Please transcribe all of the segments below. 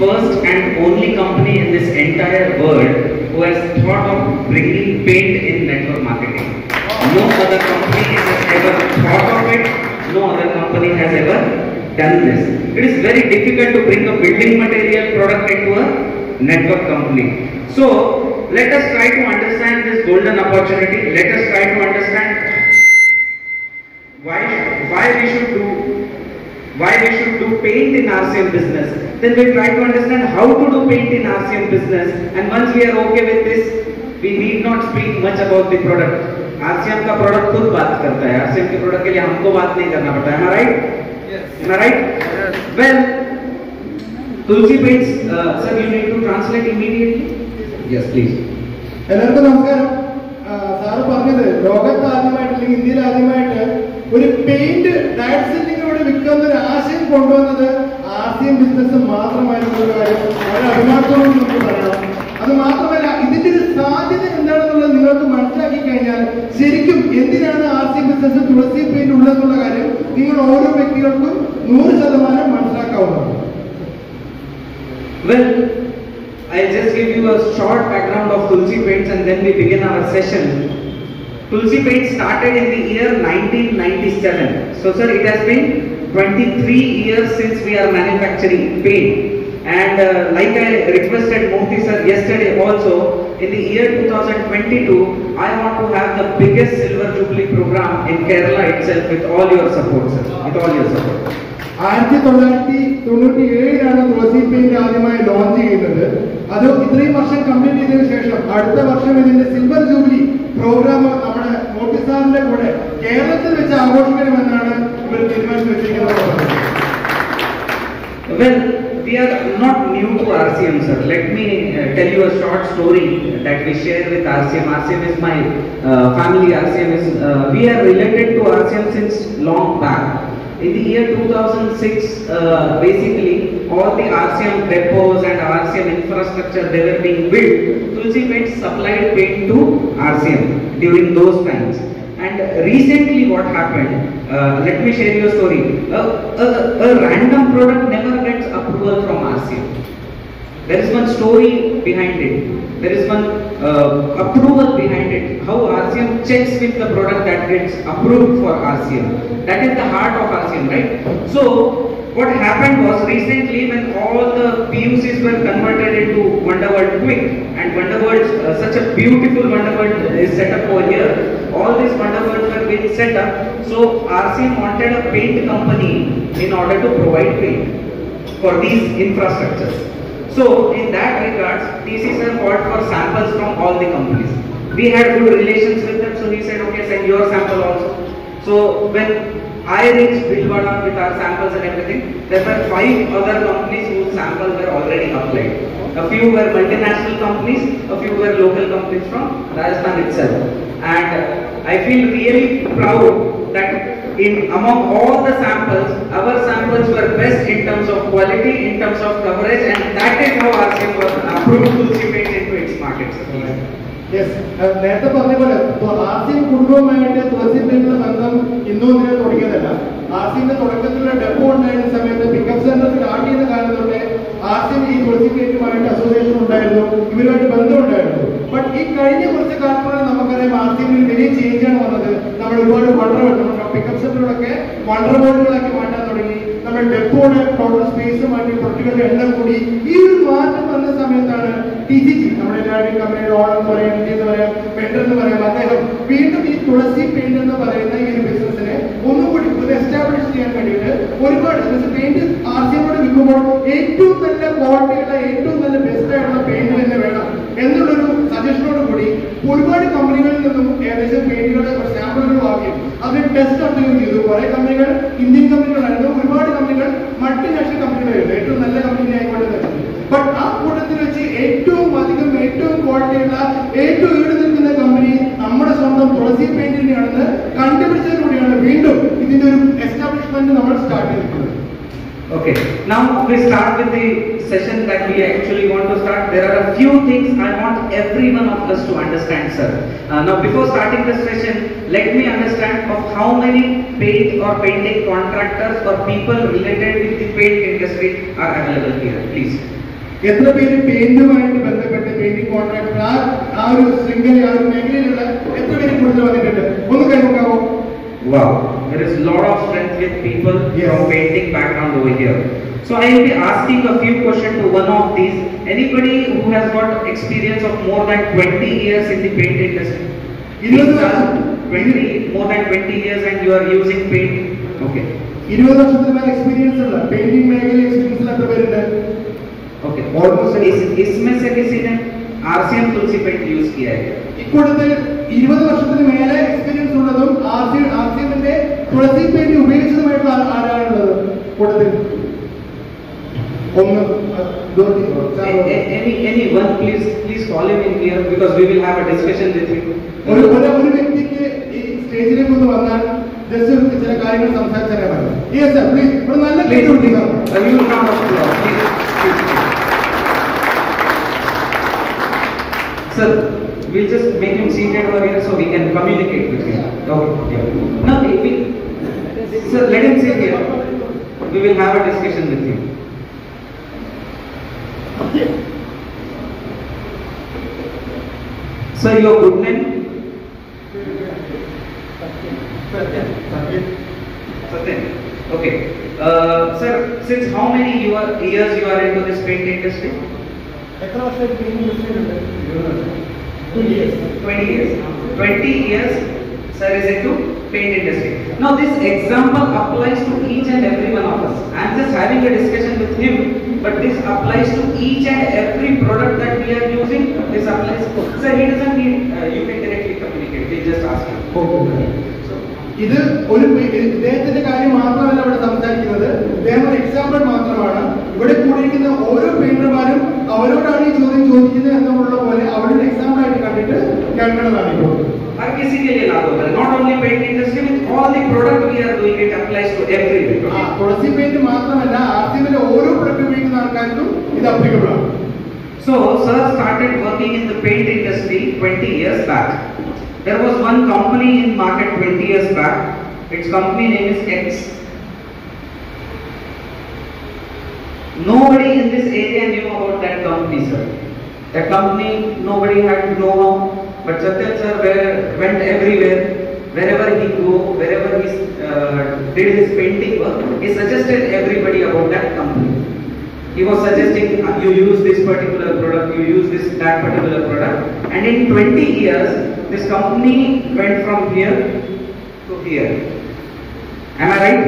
first and only company in this entire world who has thought of bringing paint in network marketing. No other company has ever thought of it. No other company has ever done this. It is very difficult to bring a building material product into a network company. So let us try to understand this golden opportunity. Let us try to understand why we should do paint in RCM business. Then we try to understand how to do paint in RCM business. And once we are okay with this, we need not speak much about the product. RCM का product खुद बात करता है. RCM के product के लिए हमको बात नहीं करना पड़ता है. Am I right? Yes. Am I right? Yes. Well, Tulsi Paints, sir, you need to translate immediately. Yes, please. എല്ലാവർക്കും നമസ്കാരം. സാറ് പറഞ്ഞത് ലോകത്ത് ആദ്യമായിട്ട് അല്ലെങ്കിൽ ഇന്ത്യയിൽ ആദ്യമായിട്ട് ഒരു പെയിന്റ് ഡയറക്ട് സെല്ലിങ്ങിലൂടെ വിൽക്കുന്ന ഒരു ആശയം കൊണ്ടുവന്നത് ആർസിഎം ബിസിനസ് മാത്രമായിട്ടുള്ള ഒരു കാര്യം വളരെ അഭിമാനത്തോടെ നമുക്ക് പറയണം. അത് മാത്രമല്ല, ഇതിന്റെ ഒരു സാധ്യത എന്താണെന്നുള്ളത് നിങ്ങൾക്ക് മനസ്സിലാക്കി കഴിഞ്ഞാൽ ശരിക്കും എന്തിനാണ് ആർസിഎം ബിസിനസ് തുളസി പെയിന്റ് ഉള്ളതെന്നുള്ള കാര്യം നിങ്ങൾ ഓരോ വ്യക്തികൾക്കും 100% മനസ്സിലാക്കാവുന്നതാണ്. Well, I'll just give you a short background of Tulsi Paints and then we begin our session. Tulsi Paints started in the year 1997. So sir, it has been 23 years since we are manufacturing paint. And like I requested Murthy sir yesterday also, in the year 2022, I want to have the biggest Silver Jubilee program in Kerala itself with all your support sir, with all your support. 1997 Tulsi paint ആദ്യമായി launch ചെയ്യുന്നത്. അത് ഇത്രയും വർഷം complete ചെയ്തതിനു ശേഷം അടുത്ത വർഷം ഇതിന്റെ സിൽവർ ജൂബിലി പ്രോഗ്രാം നമ്മുടെ മോട്ടി സാറിന്റെ കൂടെ കേരളത്തിൽ വെച്ച് ആഘോഷിക്കണമെന്നാണ് ഇവർ തീരുമാനിച്ചു വെച്ചിരിക്കുന്നത്. Well, we are not new to RCM sir. Let me tell you a short story that we share with RCM. RCM is my family. RCM is we are related to RCM since long back. In the year 2006, basically all the RCM depots and RCM infrastructure, they were being built. Tulsi Paints supplied paint to RCM during those times. And recently what happened, let me share you a story. A random product never gets approval from RCM. There is one story behind it. There is one approval behind it. How RCM checks with the product that gets approved for RCM. That is the heart of RCM, right? So what happened was recently when all the PUCs were converted into Wonderworld Quick, and Wonderworld, such a beautiful Wonderworld is set up over here. All these Wonderworlds were being set up. So RCM wanted a paint company in order to provide paint for these infrastructures. So in that regards, TC sir called for samples from all the companies. We had good relations with them, so he said, okay, send your sample also. So when I reached Bhilwara with our samples and everything, there were 5 other companies whose samples were already applied. A few were multinational companies, a few were local companies from Rajasthan itself. And I feel really proud that among all the samples, our samples were best in terms of quality, in terms of coverage, and that is how RCM was approved Tulsi Paints into its markets. Yes, നേരത്തെ പറഞ്ഞ പോലെ RCM കുടുംബവുമായിട്ട് തുളസി പെയിന്റിന്റെ ബന്ധം ഇന്നും ഇന്നലെ തുടങ്ങിയതല്ല. ആർസിഎമ്മിന്റെ തുടക്കത്തിലുള്ള ഡെപ്പോ ഉണ്ടായിരുന്ന സമയത്ത് pickup centre start ചെയ്യുന്ന കാലം തൊട്ടേ ആർസിഎം ഈ തുളസി പെയിന്റുമായിട്ട് അസോസിയേഷൻ ഉണ്ടായിരുന്നു, ഇവരുമായിട്ട് ബന്ധമുണ്ടായിരുന്നു. ബട്ട് ഈ കഴിഞ്ഞ കുറച്ച് കാലത്തോടെ നമുക്കറിയാം ആർസിഎമ്മിൽ വലിയ ചേഞ്ച് ആണ് വന്നത്. നമ്മൾ ഒരുപാട് വണ്ടർവേൾഡ് പിക്കപ്പ് സെന്ററുകളൊക്കെ വണ്ടർവേൾഡുകളാക്കി മാറ്റാൻ തുടങ്ങി. നമ്മൾ ഡെപ്പോയുടെ ടോട്ടൽ സ്പേസ് മാറ്റി പ്രൊഡക്റ്റുകളുടെ എണ്ണം കൂടി. ഈ ഒരു മാറ്റം വന്ന സമയത്താണ് TCG, നമ്മുടെ എല്ലാവരുടെയും കമ്പനിയുടെ ഓൺ എന്ന് പറയാം, എന്ന് പറയാം, വെണ്ടർ എന്ന് പറയാം, അദ്ദേഹം വീണ്ടും ഈ തുളസി പെയിന്റ് എന്ന് പറയുന്ന ഈ ഒരു ബിസിനസിനെ ഒന്നുകൂടി എസ്റ്റാബ്ലിഷ് ചെയ്യാൻ വേണ്ടിയിട്ട് ഒരുപാട് പെയിന്റ് ആർസിഎമ്മോട് വിൽക്കുമ്പോൾ ഏറ്റവും നല്ല ക്വാളിറ്റിയുള്ള ഏറ്റവും നല്ല ബെസ്റ്റ് ആയിട്ടുള്ള പെയിന്റ് തന്നെ വേണം എന്നുള്ളൊരു സജഷനോട് കൂടി ഒരുപാട് കമ്പനികളിൽ നിന്നും ഏകദേശം പെയിന്റുകളുടെ സാമ്പിളുകൾ വാങ്ങി അത് ടെസ്റ്റ് അപ്ഡേറ്റ് ചെയ്തു. കുറെ കമ്പനികൾ ഇന്ത്യൻ കമ്പനികളായിരുന്നു, ഒരുപാട് കമ്പനികൾ മൾട്ടിനാഷണൽ കമ്പനികളായിരുന്നു, ഏറ്റവും നല്ല കമ്പനി ആയിക്കോട്ടെ. ബട്ട് ആ കൂട്ടത്തിൽ വെച്ച് ഏറ്റവും അധികം ഏറ്റവും ക്വാളിറ്റിയുള്ള ഏറ്റവും ഈട് നിൽക്കുന്ന കമ്പനി നമ്മുടെ സ്വന്തം തുളസി പെയിന്റിനെയാണെന്ന് കണ്ടുപിടിച്ചതിലൂടെയാണ് വീണ്ടും ഇതിന്റെ ഒരു എസ്റ്റാബ്ലിഷ്മെന്റ് നമ്മൾ സ്റ്റാർട്ട് ചെയ്തിട്ടുള്ളത്. Okay, now we start with the session that we actually want to start. There are a few things I want every one of us to understand, sir. Now before starting this session, let me understand of how many paint or painting contractors or people related with the paint industry are available here, please. എത്ര പേര് പെയിന്റുമായിട്ട് ബന്ധപ്പെട്ട് painting contractor ആ ഒരു ശൃംഖല ആ ഒരു മേഖലയിലുള്ള എത്ര പേര് കൂടുതൽ വന്നിട്ടുണ്ട്? ഒന്ന് കൈവക്കാവോ? Wow, there is a lot of strength with people from painting background over here. So I will be asking a few questions to one of these. Anybody who has got experience of more than 20 years in the paint industry? 20, more than 20 years and you are using paint? Okay. 20 വർഷത്തിന് മേലെ experience ഉള്ള painting മേഖലയിൽ experience എത്ര പേരുണ്ട്? Okay. इसमें से किसी ने RCM तुलसी पेंट यूज किया है? ഇക്കൂട്ടത്തിൽ 20 വർഷത്തിന് മേലെ എക്സ്പീരിയൻസ് ഉള്ളതും RCMന്റെ തുളസി പെയിന്റ് ഉപയോഗിച്ചതുമായിട്ടുള്ള ആരാണുള്ളത് കൂട്ടത്തിൽ? Anyone, please call him in here because we will have a discussion with him. ഒരു വ്യക്തിക്ക് ഈ സ്റ്റേജിലേക്ക് ഒന്ന് വന്നാൽ ജസ്റ്റ് ചില കാര്യങ്ങൾ സംസാരിച്ചാൽ മതി. Yes sir, please. ഒരു നല്ല കേസ് കൊടുക്കുക. Sir, we'll just make him seated over here so we can communicate with him. Okay. No, sir, let him sit here. We will have a discussion with him. Sir, your good name? Satyan. Okay. Sir, since how many years you are into this paint industry? 20 years. 20 years, sir, is into paint industry. Now, this example applies to each and every one of us. I am just having a discussion with him, but this applies to each and every product that we are using. This applies. Sir, he doesn't need. You can directly communicate. We just ask him. ഇത് ഒരു ഇദ്ദേഹത്തിന്റെ കാര്യം മാത്രമല്ല ഇവിടെ സംസാരിക്കുന്നത്, ഇദ്ദേഹം ഒരു example മാത്രമാണ്. ഇവിടെ കൂടിയിരിക്കുന്ന ഓരോ പെയിന്റർമാരും അവരോടാണ് ഈ ചോദ്യം ചോദിക്കുന്നത് എന്നുള്ള പോലെ അവരുടെ എക്സാമ്പിൾ ആയിട്ട് കണ്ടിട്ട് കേൾക്കേണ്ടതാണ് ഇപ്പോൾ. हर किसी के लिए लागू होता है, not only paint industry, with all the product we are doing, it applies to everyone. Tulsi paint മാത്രമല്ല ആർസിഎമ്മിലെ ഓരോ പ്രൊഡക്റ്റ് ഉപയോഗിക്കുന്ന ആൾക്കാർക്കും ഇത് അപ്ലിക്കബിൾ ആണ്. So, sir started working in the paint industry 20 years back. There was one company in market 20 years back. Its company name is X. Nobody in this area knew about that company, sir. That company, nobody had know-how. But Satyan sir went everywhere. Wherever he go, wherever he did his painting work, he suggested everybody about that company. He was suggesting you use this particular product, you use that particular product, and in 20 years this company went from here to here. Am I right?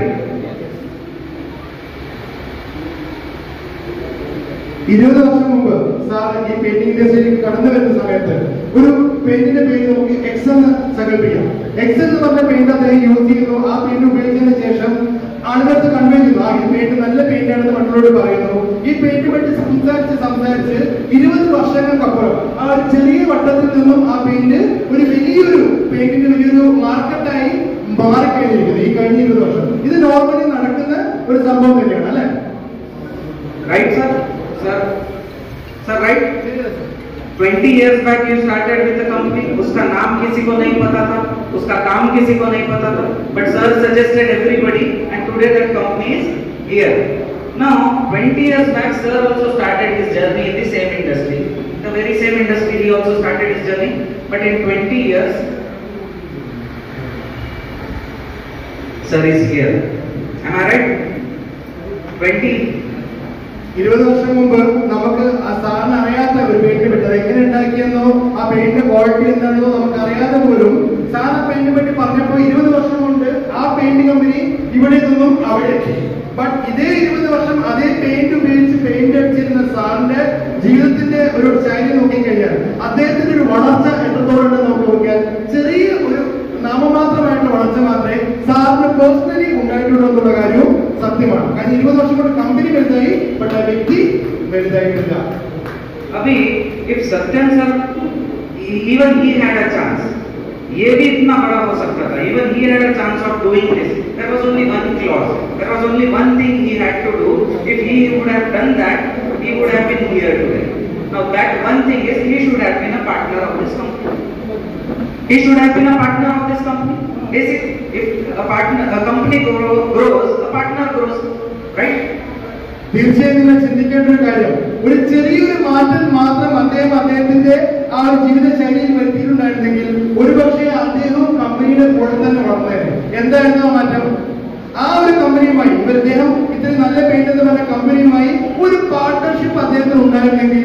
20 വർഷം മുമ്പ് sir ഈ painting ഇൻഡസ്ട്രിയിലേക്ക് കടന്നു വരുന്ന സമയത്ത് ഒരു പെയിന്റിന്റെ പേര് നമുക്ക് X എന്ന് സങ്കല്പിക്കാം. എക്സ് എന്ന് പറഞ്ഞ പെയിന്റ് അദ്ദേഹം യൂസ് ചെയ്യുന്നു. ആ പെയിന്റ് ഉപയോഗിച്ചതിന് ശേഷം ആളുകൾക്ക് കൺവേ ചെയ്യുന്നു, ഈ പെയിന്റ് നല്ല പെയിന്റ് ആണെന്ന് മറ്റുള്ളവരോട് പറയുന്നു. ഈ പെയിന്റ് പറ്റി സംസാരിച്ച് 20 വർഷങ്ങൾക്കപ്പുറം ആ ഒരു ചെറിയ വട്ടത്തിൽ നിന്നും ആ പെയിന്റ് ഒരു വലിയൊരു പെയിന്റിന്റെ വലിയൊരു മാർക്കറ്റായി മാറിക്കഴിഞ്ഞിരിക്കുന്നു ഈ കഴിഞ്ഞ 20 വർഷം. ഇത് നോർമലി നടക്കുന്ന ഒരു സംഭവം തന്നെയാണ് അല്ലെ? Right, sir? Sir, right? 20 years back you started with the company. उसका नाम किसी को नहीं पता था, उसका काम किसी को नहीं पता था. But sir suggested everybody, and today that company is here. Now, 20 years back, sir also started his journey in the same industry. The very same industry he also started his journey. But in 20 years, sir is here. Am I right? 20 വർഷം മുമ്പ് നമുക്ക് ആ സാറിന് അറിയാത്ത ഒരു paint പറ്റി അത് എങ്ങനെ ഉണ്ടാക്കിയെന്നോ ആ പെയിന്റിന്റെ ക്വാളിറ്റി എന്താണെന്നോ നമുക്ക് അറിയാതെ പോലും സാർ ആ പെയിന്റിനെ പറ്റി പറഞ്ഞപ്പോൾ 20 വർഷം കൊണ്ട് ആ പെയിന്റ് കമ്പനി ഇവിടെ നിന്നും അവിടെ എത്തി. ബട്ട് ഇതേ 20 വർഷം അതേ പെയിന്റ് ഉപയോഗിച്ച് പെയിന്റ് അടിച്ചിരുന്ന സാറിന്റെ ജീവിതത്തിന്റെ ഒരു ശൈലി നോക്കിക്കഴിഞ്ഞാൽ അദ്ദേഹത്തിന്റെ ഒരു വളർച്ച എത്രത്തോളം ഉണ്ടെന്ന് നമുക്ക് നോക്കിയാൽ ചെറിയ ഒരു നാമമാത്രമായിട്ടുള്ള വളർച്ച മാത്രമേ സാറിന് പേഴ്സണലി ഉണ്ടായിട്ടുള്ളൂ എന്നുള്ള കാര്യവും സത്യമാണ്. കാരണം 20 വർഷം കൊണ്ട് കമ്പനി വലുതായി, ബട്ട് ആ വ്യക്തി വലുതായിട്ടില്ല. अभी if Satyan sir even he had a chance, ये भी इतना बड़ा हो सकता था. Even he had a chance of doing this. There was only one clause. There was only one thing he had to do. If he would have done that, he would have been here today. Now that one thing is he should have been a partner of this company. He should have been a partner of this company. If a company grows, a partner grows, right? തീർച്ചയായും നിങ്ങൾ ചിന്തിക്കേണ്ട ഒരു കാര്യം, ഒരു ചെറിയൊരു മാറ്റം മാത്രം അദ്ദേഹത്തിന്റെ ആ ഒരു ജീവിത ശൈലിയിൽ വരുത്തിയിട്ടുണ്ടായിരുന്നെങ്കിൽ ഒരുപക്ഷെ അദ്ദേഹവും കമ്പനിയുടെ കൂടെ തന്നെ വളർന്നേനെ. എന്തായിരുന്നു ആ മാറ്റം? ആ ഒരു കമ്പനിയുമായി ഇദ്ദേഹം ഇത്രയും നല്ല പെയിന്റ് എന്ന് പറഞ്ഞ കമ്പനിയുമായി ഒരു പാർട്ട്ണർഷിപ്പ് അദ്ദേഹത്തിന് ഉണ്ടായിരുന്നെങ്കിൽ